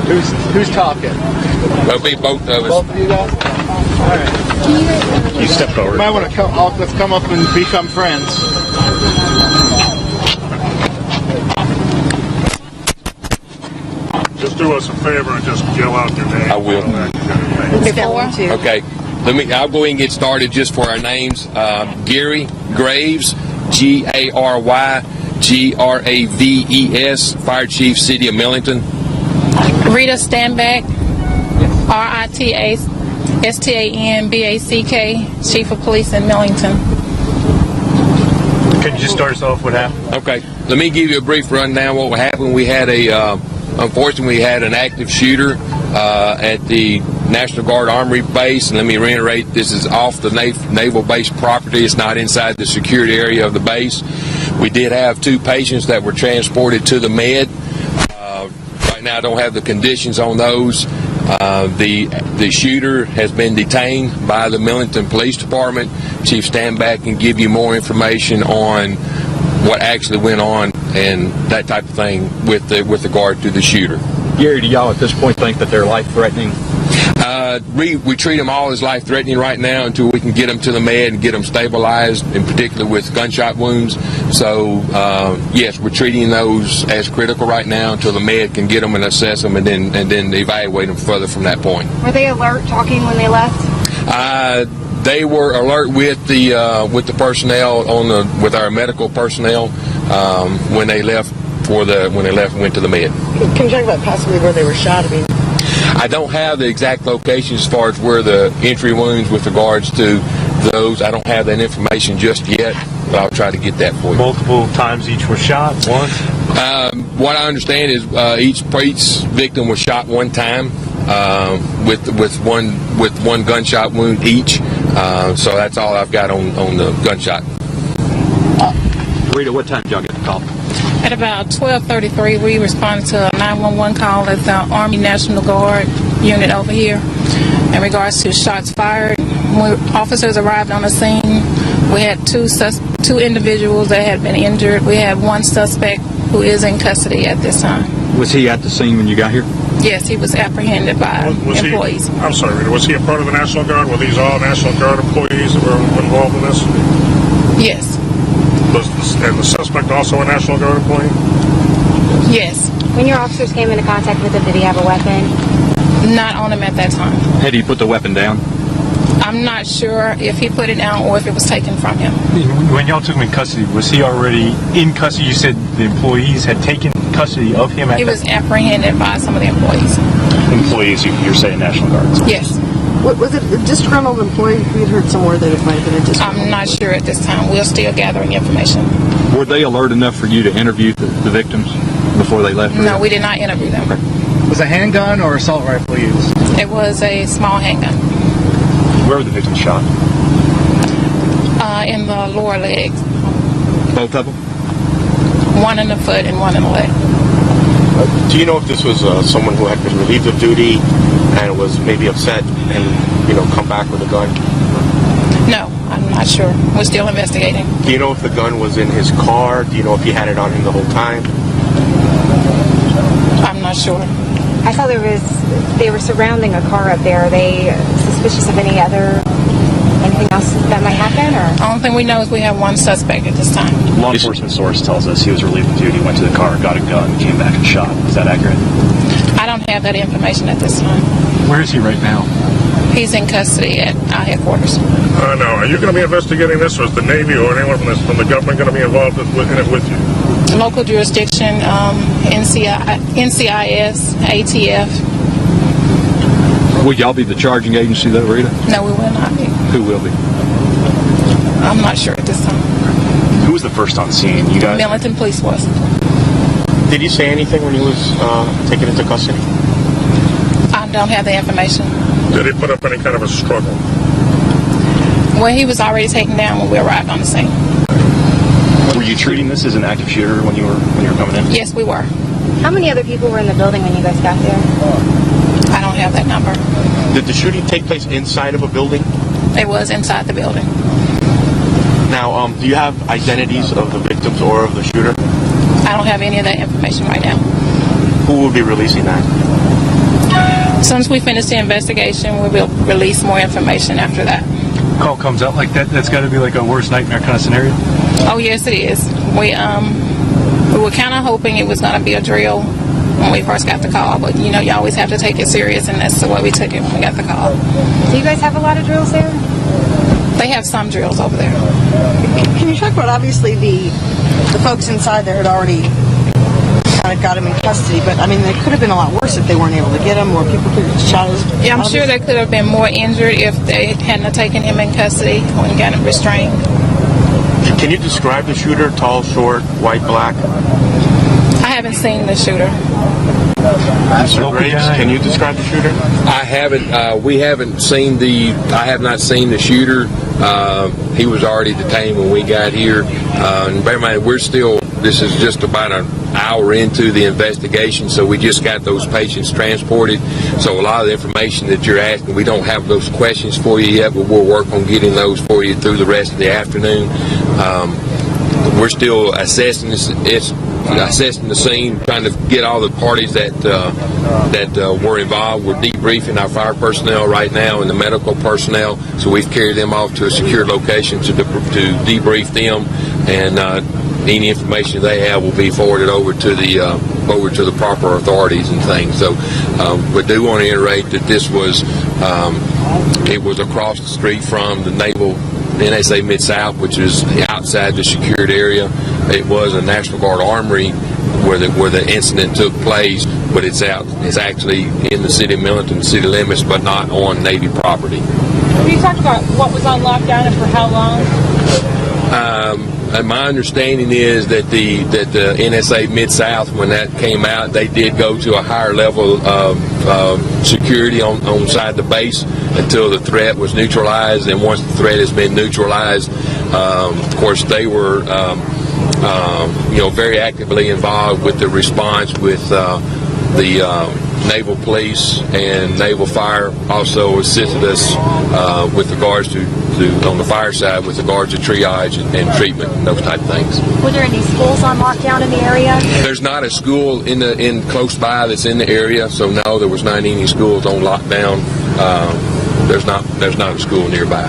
Who's talking? It'll be both of us. Both of you guys? All right. You step forward. You might want to let's come up and become friends. Just do us a favor and just yell out your name. I will. Okay. I'll go ahead and get started just for our names. Gary Graves, Gary Graves, Fire Chief, City of Millington. Rita Stanback, RITA Chief of Police in Millington. Can you just start us off? What happened? Okay. Let me give you a brief rundown. What happened? We had unfortunately, we had an active shooter at the National Guard Armory base, and let me reiterate, this is off the naval base property. It's not inside the secured area of the base. We did have 2 patients that were transported to the med. Right now, I don't have the conditions on those. The shooter has been detained by the Millington Police Department. Chief Stanback can give you more information on what actually went on and that type of thing with regard to the shooter. Gary, do y'all at this point think that they're life-threatening? We treat them all as life-threatening right now until we can get them to the med and get them stabilized, in particular with gunshot wounds. So, yes, we're treating those as critical right now until the med can get them and assess them and then evaluate them further from that point. Were they alert talking when they left? They were alert with the personnel with our medical personnel when they left and went to the med. Can you talk about possibly where they were shot? I don't have the exact location as far as where the entry wounds with regards to those. I don't have that information just yet, but I'll try to get that for you. Multiple times each was shot? Once? What I understand is each victim was shot one time with one gunshot wound each. So that's all I've got on the gunshot. Rita, what time did y'all get the call? At about 12:33, we responded to a 911 call at the Army National Guard unit over here in regards to shots fired. When officers arrived on the scene, we had two individuals that had been injured. We had one suspect who is in custody at this time. Was he at the scene when you got here? Yes, he was apprehended by employees. I'm sorry, Rita, was he a part of the National Guard? Were these all National Guard employees that were involved in this? Yes. And the suspect also a National Guard employee? Yes. When your officers came into contact with him, did he have a weapon? Not on him at that time. Had he put the weapon down? I'm not sure if he put it down or if it was taken from him. When y'all took him in custody, was he already in custody? You said the employees had taken custody of him? He was apprehended by some of the employees. Employees, you're saying National Guards? Yes. Was it a disgruntled employee? We had heard somewhere that it might have been a disgruntled. I'm not sure at this time. We're still gathering information. Were they alert enough for you to interview the victims before they left? No, we did not interview them. Was a handgun or assault rifle used? It was a small handgun. Where were the victims shot? In the lower legs. Both of them? One in the foot and one in the leg. Do you know if this was someone who had been relieved of duty and was maybe upset and, come back with a gun? No, I'm not sure. We're still investigating. Do you know if the gun was in his car? Do you know if he had it on him the whole time? I'm not sure. I saw they were surrounding a car up there. Are they suspicious of anything else that might happen? Or? The only thing we know is we have one suspect at this time. Law enforcement source tells us he was relieved of duty, went to the car, got a gun, came back and shot. Is that accurate? I don't have that information at this time. Where is he right now? He's in custody at our headquarters. No. Are you going to be investigating this, or is the Navy or anyone from the government going to be involved in it with you? Local jurisdiction, NCIS, ATF. Will y'all be the charging agency though, Rita? No, we will not be. Who will be? I'm not sure at this time. Who was the first on scene? You guys? Millington Police was. Did he say anything when he was taken into custody? I don't have the information. Did he put up any kind of a struggle? Well, he was already taken down when we arrived on the scene. Were you treating this as an active shooter when you were coming in? Yes, we were. How many other people were in the building when you guys got there? I don't have that number. Did the shooting take place inside of a building? It was inside the building. Now, do you have identities of the victims or of the shooter? I don't have any of that information right now. Who will be releasing that? As soon as we finish the investigation, we will release more information after that. Call comes out like that, that's got to be like a worst nightmare kind of scenario. Oh yes, it is. We were kind of hoping it was going to be a drill when we first got the call, but you know, you always have to take it serious, and that's the way we took it when we got the call. Do you guys have a lot of drills there? They have some drills over there. Can you talk about, obviously, the folks inside there had already kind of got him in custody, but I mean, it could have been a lot worse if they weren't able to get him, or people could have shot his... Yeah, I'm sure they could have been more injured if they hadn't taken him in custody when got him restrained. Can you describe the shooter? Tall, short, white, black? I haven't seen the shooter. Mr. Graves, can you describe the shooter? I haven't. We haven't seen the. I have not seen the shooter. He was already detained when we got here. And bear in mind, we're still. This is just about an hour into the investigation, so we just got those patients transported. So a lot of the information that you're asking, we don't have those questions for you yet, but we'll work on getting those for you through the rest of the afternoon. We're still assessing this. Assessing the scene, trying to get all the parties that were involved. We're debriefing our fire personnel right now and the medical personnel, so we've carried them off to a secure location to debrief them, and any information they have will be forwarded over to the proper authorities and things. So we do want to reiterate that this was it was across the street from the Naval NSA Mid-South, which is outside the secured area. It was a National Guard Armory where the incident took place, but it's actually in the city of Millington, city limits, but not on Navy property. Can you talk about what was on lockdown and for how long? And my understanding is that the NSA Mid-South, when that came out, they did go to a higher level of security on side the base until the threat was neutralized. And once the threat has been neutralized, of course, they were very actively involved with the response with the Naval Police and Naval Fire also assisted us with regards to on the fire side with regards to triage and treatment and those type of things. Were there any schools on lockdown in the area? There's not a school in close by that's in the area, so no, there was not any schools on lockdown. There's not a school nearby.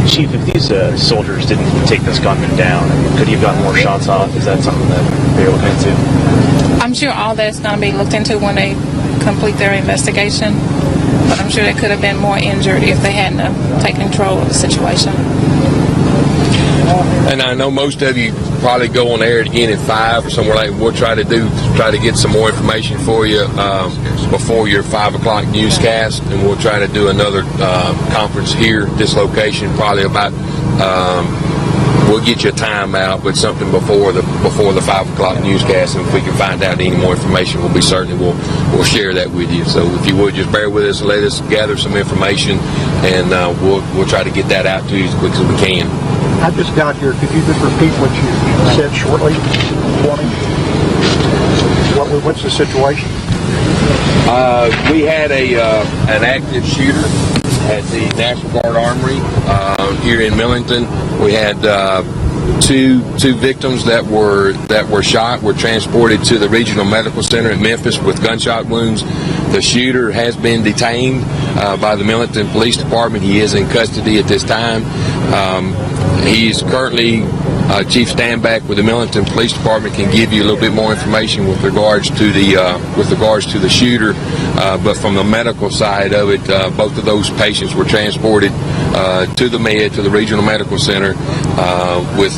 Chief, if these soldiers didn't take this gunman down, could he have gotten more shots off? Is that something that they're looking into? I'm sure all that's going to be looked into when they complete their investigation, but I'm sure they could have been more injured if they hadn't taken control of the situation. And I know most of you probably go on air again at 5 or somewhere like that. We'll try to get some more information for you before your 5 o'clock newscast, and we'll try to do another conference here at this location, probably about we'll get you a time out, but something before the 5 o'clock newscast, and if we can find out any more information, we'll share that with you. So if you would just bear with us and let us gather some information, and we'll try to get that out to you as quick as we can. I just got here. Could you just repeat what you said shortly for me? What's the situation? We had an active shooter at the National Guard Armory here in Millington. We had two victims that were shot, were transported to the Regional Medical Center in Memphis with gunshot wounds. The shooter has been detained by the Millington Police Department. He is in custody at this time. He's currently Chief Standback with the Millington Police Department can give you a little bit more information with regards to the shooter. But from the medical side of it, both of those patients were transported to the Regional Medical Center with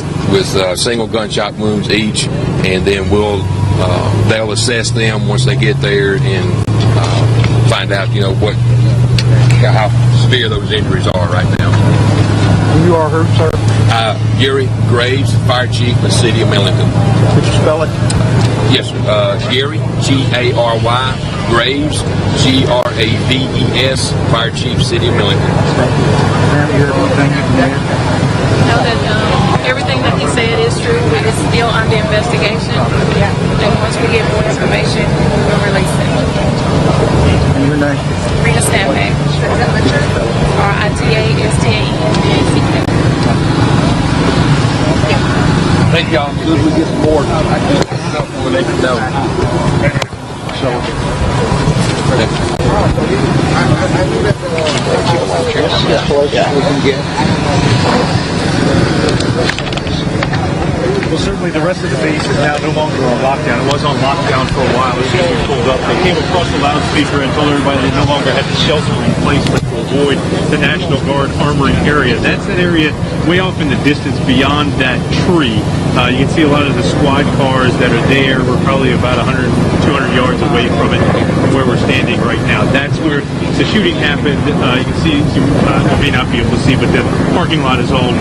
single gunshot wounds each, and then they'll assess them once they get there and find out how severe those injuries are right now. You are who, sir? Gary Graves, Fire Chief of the City of Millington. Could you spell it? Yes, sir. Gary, G-A-R-Y, Graves, G-R-A-V-E-S, Fire Chief, City of Millington. Thank you. Ma'am, you have anything you can add? Know that everything that he said is true. It's still under investigation. And once we get more information, we'll release it. And your name? Rita Stanback. R-I-T-A-S-T-A-N. Thank y'all. As soon as we get some more, we'll let you know. So, closest we can get. Well, certainly the rest of the base is now no longer on lockdown. It was on lockdown for a while. As soon as we pulled up, they came across the loudspeaker and told everybody they no longer had to shelter in place to avoid the National Guard Armory area. That's that area way off in the distance beyond that tree. You can see a lot of the squad cars that are there. We're probably about 100, 200 yards away from it, from where we're standing right now. That's where the shooting happened. You can see, you may not be able to see, but the parking lot is all